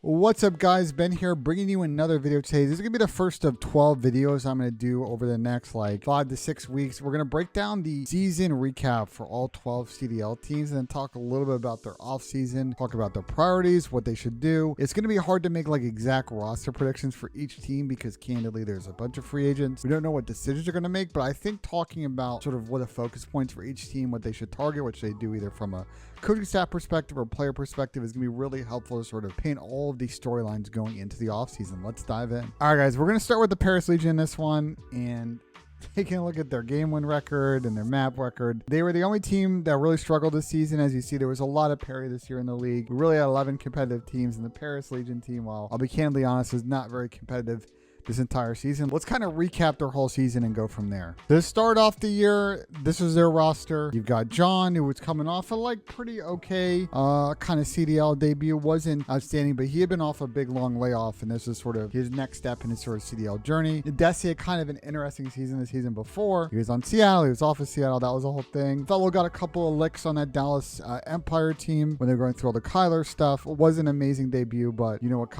What's up, guys? Ben here, bringing you another video today. This is gonna be the first of 12 videos I'm gonna do over the next 5 to 6 weeks. We're gonna break down the season recap for all 12 CDL teams and then talk a little bit about their off season, talk about their priorities, what they should do. It's gonna be hard to make exact roster predictions for each team because candidly there's a bunch of free agents. We don't know what decisions they're gonna make, but I think talking about sort of what the focus points for each team, what they should target, which they do either from a coaching staff perspective or player perspective, is going to be really helpful to sort of paint all of these storylines going into the offseason. Let's dive in. All right, guys, we're going to start with the Paris Legion in this one and taking a look at their game win record and their map record. They were the only team that really struggled this season. As you see, there was a lot of parity this year in the league. We really had 11 competitive teams, and the Paris Legion team, while I'll be candidly honest, is not very competitive this entire season. Let's kind of recap their whole season and go from there. To start off the year, this is their roster. You've got John, who was coming off a pretty okay kind of CDL debut. Wasn't outstanding, but he had been off a big long layoff, and this is sort of his next step in his sort of CDL journey. Desi had kind of an interesting season the season before. He was on Seattle, he was off of Seattle, that was a whole thing. Fellow got a couple of licks on that Dallas Empire team when they were going through all the Kyler stuff. It was an amazing debut, but you know what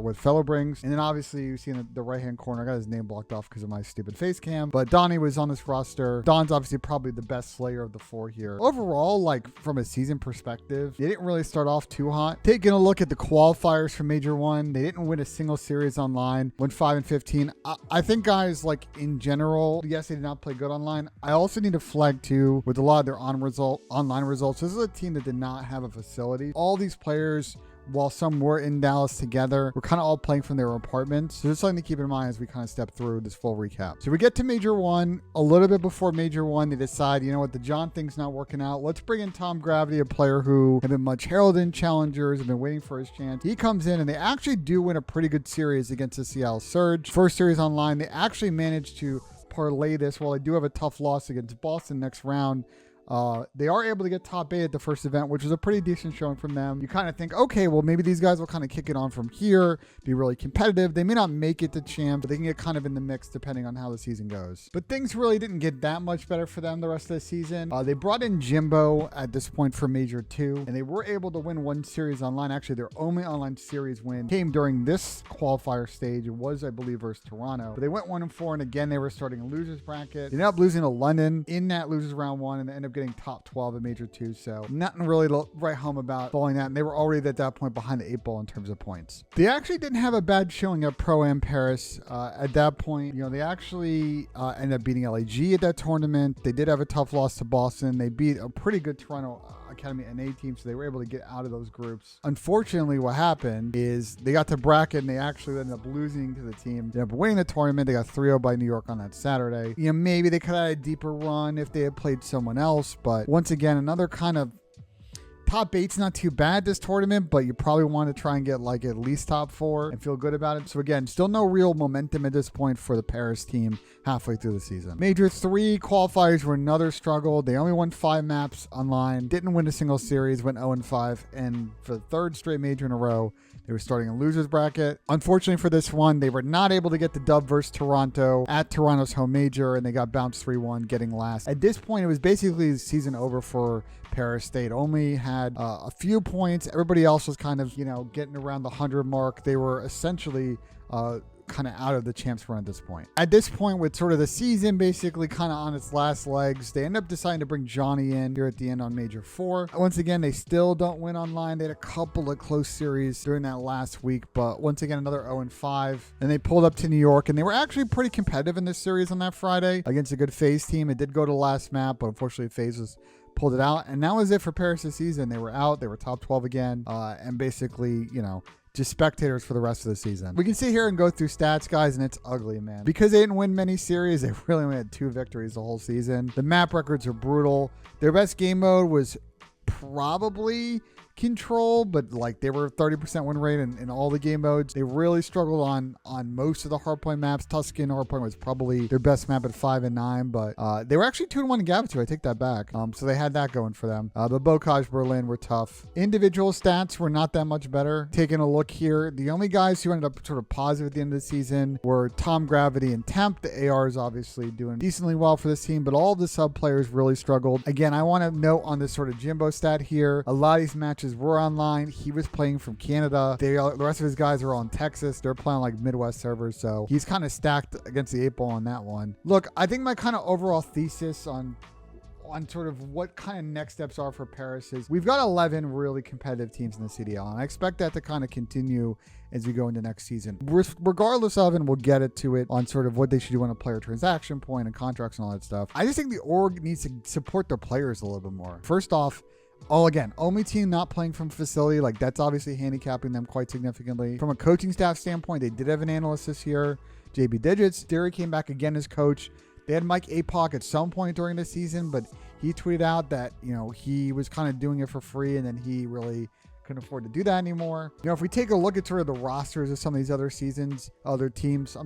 what Fellow brings. And then obviously you see in the right-hand corner, I got his name blocked off because of my stupid face cam, but Donnie was on this roster. Don's obviously probably the best slayer of the four here. Overall, from a season perspective, they didn't really start off too hot. Taking a look at the qualifiers for Major 1, they didn't win a single series online, went 5-15. I think, guys, in general, yes, they did not play good online. I also need to flag too, with a lot of their online results, this is a team that did not have a facility. All these players, while some were in Dallas together, we're kind of all playing from their apartments. So just something to keep in mind as we kind of step through this full recap. So we get to Major 1. A little bit before Major 1, they decide, you know what, the John thing's not working out. Let's bring in Tom Gravity, a player who had been much heralded in challengers, have been waiting for his chance. He comes in and they actually do win a pretty good series against the Seattle Surge. First series online, they actually managed to parlay this. While they do have a tough loss against Boston next round, they are able to get top 8 at the first event, which is a pretty decent showing from them. You kind of think, okay, well, maybe these guys will kind of kick it on from here, be really competitive. They may not make it to champ, but they can get kind of in the mix depending on how the season goes. But things really didn't get that much better for them the rest of the season. They brought in Jimbo at this point for Major 2, and they were able to win one series online. Actually, their only online series win came during this qualifier stage. It was, I believe, versus Toronto. But they went 1-4, and again, they were starting a losers bracket. They ended up losing to London in that losers round 1, and they ended up getting top 12 in Major 2, so nothing really to write home about following that, and they were already at that point behind the 8 ball in terms of points. They actually didn't have a bad showing at Pro-Am Paris. At that point, they actually ended up beating LAG at that tournament. They did have a tough loss to Boston. They beat a pretty good Toronto Academy NA team, so they were able to get out of those groups. Unfortunately, what happened is they got to bracket and they actually ended up losing to the team. They ended up winning the tournament. They got 3-0 by New York on that Saturday. Maybe they could have had a deeper run if they had played someone else, but once again, another kind of top 8's not too bad this tournament, but you probably want to try and get at least top 4 and feel good about it. So again, still no real momentum at this point for the Paris team halfway through the season. Major 3 qualifiers were another struggle. They only won 5 maps online, didn't win a single series, went 0-5, and for the third straight major in a row, they were starting a losers bracket. Unfortunately for this one, they were not able to get the dub versus Toronto at Toronto's home major, and they got bounced 3-1, getting last. At this point, it was basically the season over for Paris. They only had a few points. Everybody else was kind of, getting around the 100 mark. They were essentially kind of out of the champs run at this point. At this point, with sort of the season basically kind of on its last legs, they end up deciding to bring Johnny in here at the end on Major 4. Once again, they still don't win online. They had a couple of close series during that last week, but once again, another 0-5. And they pulled up to New York, and they were actually pretty competitive in this series on that Friday against a good FaZe team. It did go to the last map, but unfortunately FaZe pulled it out, and that was it for Paris this season. They were out. They were top 12 again, and basically, just spectators for the rest of the season. We can sit here and go through stats, guys, and it's ugly, man. Because they didn't win many series, they really only had 2 victories the whole season. The map records are brutal. Their best game mode was probably Control, but they were 30% win rate in all the game modes. They really struggled on most of the hardpoint maps. Tuscan hardpoint was probably their best map at 5 and 9, but they were actually 2-1 in Gavitu. I take that back. So they had that going for them. But Bocage, Berlin were tough. Individual stats were not that much better. Taking a look here, the only guys who ended up sort of positive at the end of the season were Tom Gravity and Temp. The AR is obviously doing decently well for this team, but all of the sub players really struggled. Again, I want to note on this sort of Jimbo stat here, a lot of these matches matches were online. He was playing from Canada. The rest of his guys are all in Texas. They're playing like Midwest servers, so he's kind of stacked against the 8 ball on that one. Look, I think my kind of overall thesis on sort of what kind of next steps are for Paris is we've got 11 really competitive teams in the CDL, and I expect that to kind of continue as we go into next season. Regardless of, and we'll get it to it on sort of what they should do on a player transaction point and contracts and all that stuff. I just think the org needs to support their players a little bit more. First off, again, only team not playing from facility, like that's obviously handicapping them quite significantly. From a coaching staff standpoint, they did have an analyst this year, JB Digits. Derry came back again as coach. They had Mike Apoc at some point during the season, but he tweeted out that, he was kind of doing it for free, and then he really couldn't afford to do that anymore. If we take a look at sort of the rosters of some of these other teams,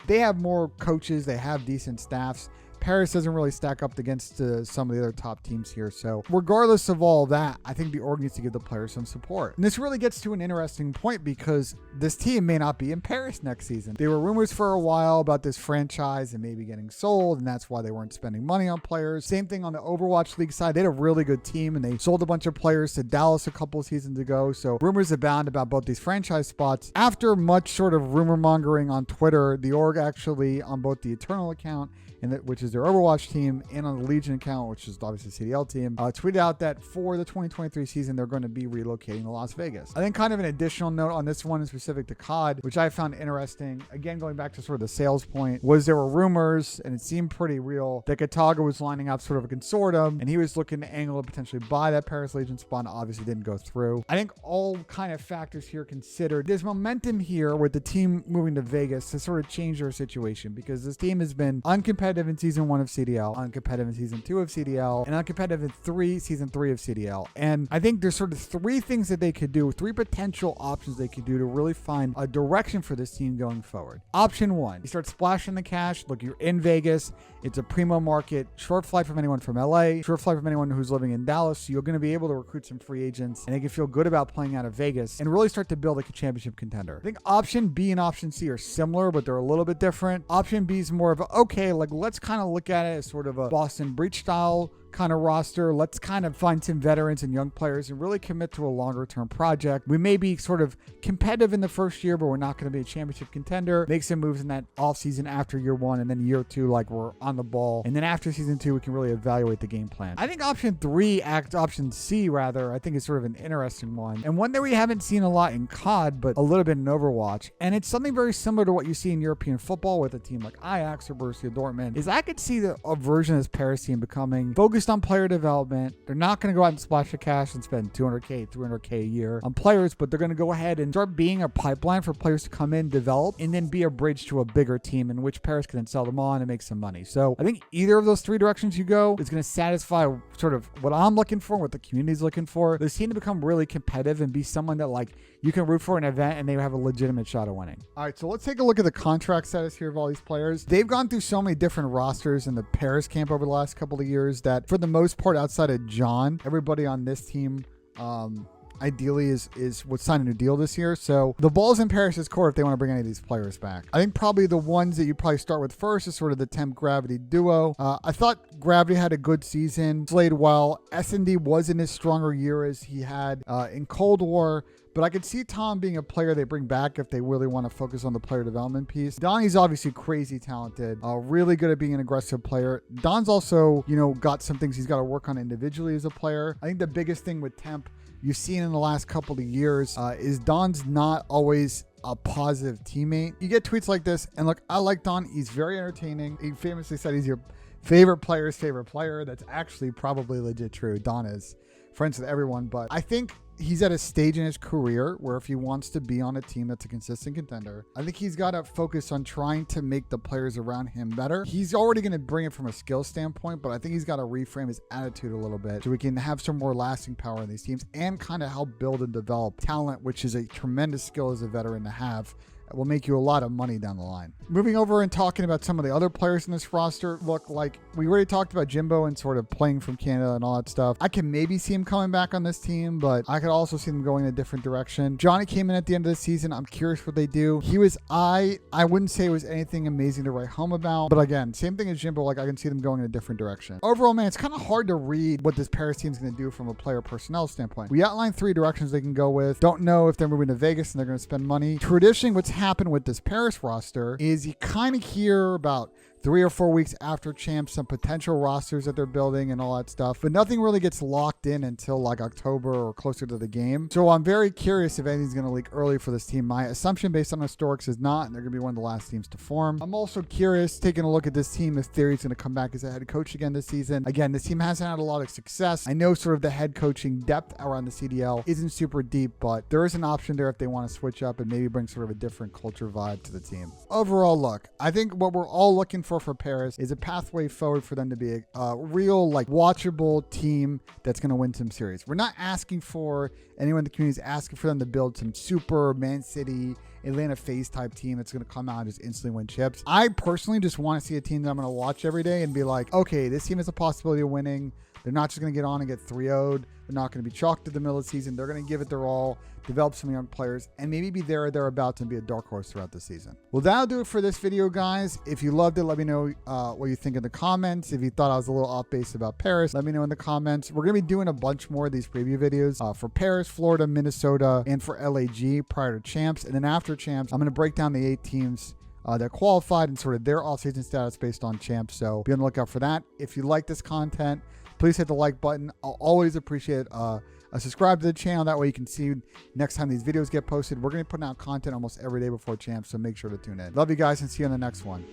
they have more coaches, they have decent staffs. Paris doesn't really stack up against some of the other top teams here. So regardless of all that, I think the org needs to give the players some support. And this really gets to an interesting point because this team may not be in Paris next season. There were rumors for a while about this franchise and maybe getting sold, and that's why they weren't spending money on players. Same thing on the Overwatch League side. They had a really good team, and they sold a bunch of players to Dallas a couple of seasons ago. So rumors abound about both these franchise spots. After much sort of rumor mongering on Twitter, the org actually, on both the Eternal account, which is their Overwatch team, and on the Legion account, which is obviously CDL team, tweeted out that for the 2023 season, they're going to be relocating to Las Vegas. I think kind of an additional note on this one is specific to COD, which I found interesting. Again, going back to sort of the sales point, was there were rumors, and it seemed pretty real, that Kataga was lining up sort of a consortium, and he was looking to angle to potentially buy that Paris Legion spot. Obviously didn't go through. I think all kind of factors here considered, there's momentum here with the team moving to Vegas to sort of change their situation, because this team has been uncompetitive in season 1 of CDL, uncompetitive in season 2 of CDL, and uncompetitive in season 3 of CDL. And I think there's sort of 3 things that they could do, 3 potential options they could do to really find a direction for this team going forward. Option 1, you start splashing the cash. Look, you're in Vegas. It's a primo market, short flight from anyone from LA, short flight from anyone who's living in Dallas. So you're going to be able to recruit some free agents, and they can feel good about playing out of Vegas and really start to build like a championship contender. I think option B and option C are similar, but they're a little bit different. Option B is more of let's kind of look at it as sort of a Boston Breach style kind of roster. Let's kind of find some veterans and young players and really commit to a longer term project. We may be sort of competitive in the first year, but we're not going to be a championship contender. Make some moves in that off season after year 1, and then year 2, like we're on the ball. And then after season 2, we can really evaluate the game plan. I think option C rather, I think is sort of an interesting one, and one that we haven't seen a lot in COD, but a little bit in Overwatch. And it's something very similar to what you see in European football with a team like Ajax or Borussia Dortmund, is I could see a version of this Paris team becoming focused on player development. They're not going to go out and splash the cash and spend $200K, $300K a year on players, but they're going to go ahead and start being a pipeline for players to come in, develop, and then be a bridge to a bigger team in which Paris can then sell them on and make some money. So I think either of those 3 directions you go is going to satisfy sort of what I'm looking for, what the community's looking for. They seem to become really competitive and be someone that like you can root for an event and they have a legitimate shot of winning. All right, so let's take a look at the contract status here of all these players. They've gone through so many different rosters in the Paris camp over the last couple of years that for the most part, outside of John, everybody on this team ideally is would sign a new deal this year. So the ball's in Paris's court if they want to bring any of these players back. I think probably the ones that you probably start with first is sort of the Temp Gravity duo. I thought Gravity had a good season, played well. S&D was in his stronger year as he had in Cold War, but I could see Tom being a player they bring back if they really want to focus on the player development piece. Donnie's obviously crazy talented, really good at being an aggressive player. Don's also, got some things he's got to work on individually as a player. I think the biggest thing with Temp you've seen in the last couple of years is Don's not always a positive teammate. You get tweets like this, and look, I like Don. He's very entertaining. He famously said he's your favorite player's favorite player. That's actually probably legit true. Don is friends with everyone, but I think he's at a stage in his career where if he wants to be on a team that's a consistent contender, I think he's got to focus on trying to make the players around him better. He's already going to bring it from a skill standpoint, but I think he's got to reframe his attitude a little bit so we can have some more lasting power in these teams and kind of help build and develop talent, which is a tremendous skill as a veteran to have will make you a lot of money down the line. Moving over and talking about some of the other players in this roster, look, like we already talked about Jimbo and sort of playing from Canada and all that stuff. I can maybe see him coming back on this team, but I could also see them going in a different direction. Johnny came in at the end of the season. I'm curious what they do. He was, I wouldn't say it was anything amazing to write home about, but again, same thing as Jimbo, like I can see them going in a different direction. Overall, man, it's kind of hard to read what this Paris team is going to do from a player personnel standpoint. We outlined 3 directions they can go with. Don't know if they're moving to Vegas and they're going to spend money. Traditionally, what's happened with this Paris roster is you kind of hear about 3 or 4 weeks after champs, some potential rosters that they're building and all that stuff, but nothing really gets locked in until like October or closer to the game. So I'm very curious if anything's going to leak early for this team. My assumption based on historics is not, and they're going to be one of the last teams to form. I'm also curious, taking a look at this team, if Theory's going to come back as a head coach again this season. Again, this team hasn't had a lot of success. I know sort of the head coaching depth around the CDL isn't super deep, but there is an option there if they want to switch up and maybe bring sort of a different culture vibe to the team. Overall, look, I think what we're all looking for Paris is a pathway forward for them to be a real, like, watchable team that's going to win some series. We're not asking for anyone in the community is asking for them to build some super Man City, Atlanta FaZe type team that's going to come out and just instantly win chips. I personally just want to see a team that I'm going to watch every day and be like, okay, this team has a possibility of winning. They're not just going to get on and get 3-0'd. They're not going to be chalked at the middle of the season. They're going to give it their all, develop some young players, and maybe be there or thereabouts and be a dark horse throughout the season. Well, that'll do it for this video, guys. If you loved it, let me know what you think in the comments. If you thought I was a little off base about Paris, let me know in the comments. We're going to be doing a bunch more of these preview videos for Paris, Florida, Minnesota, and for LAG prior to champs. And then after champs, I'm going to break down the 8 teams that qualified and sort of their off-season status based on champs. So be on the lookout for that. If you like this content, please hit the like button. I'll always appreciate subscribe to the channel. That way you can see next time these videos get posted. We're going to be putting out content almost every day before champs, so make sure to tune in. Love you guys and see you on the next one.